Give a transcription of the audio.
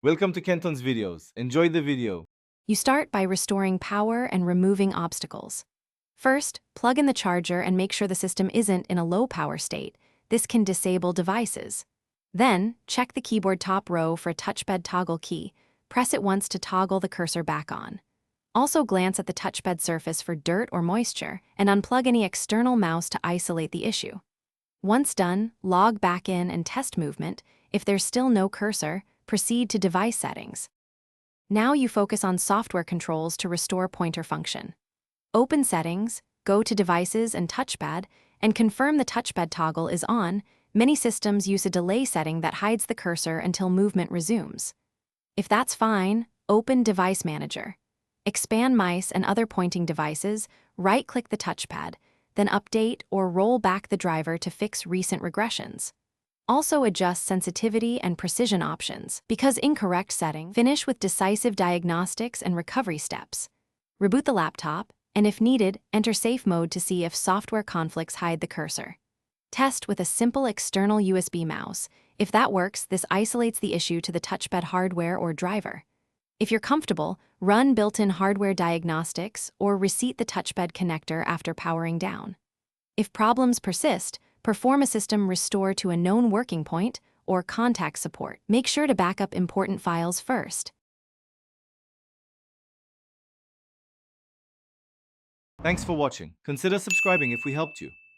Welcome to Kenton's videos. Enjoy the video. You start by restoring power and removing obstacles. First, plug in the charger and make sure the system isn't in a low power state. This can disable devices. Then, check the keyboard top row for a touchpad toggle key. Press it once to toggle the cursor back on. Also glance at the touchpad surface for dirt or moisture and unplug any external mouse to isolate the issue. Once done, log back in and test movement. If there's still no cursor, proceed to device settings. Now you focus on software controls to restore pointer function. Open Settings, go to Devices and Touchpad, and confirm the touchpad toggle is on. Many systems use a delay setting that hides the cursor until movement resumes. If that's fine, open Device Manager. Expand mice and other pointing devices, right-click the touchpad, then update or roll back the driver to fix recent regressions. Also adjust sensitivity and precision options. Because incorrect setting, finish with decisive diagnostics and recovery steps. Reboot the laptop, and if needed, enter safe mode to see if software conflicts hide the cursor. Test with a simple external USB mouse. If that works, this isolates the issue to the touchpad hardware or driver. If you're comfortable, run built-in hardware diagnostics or reset the touchpad connector after powering down. If problems persist, perform a system restore to a known working point or contact support. Make sure to back up important files first. Thanks for watching. Consider subscribing if we helped you.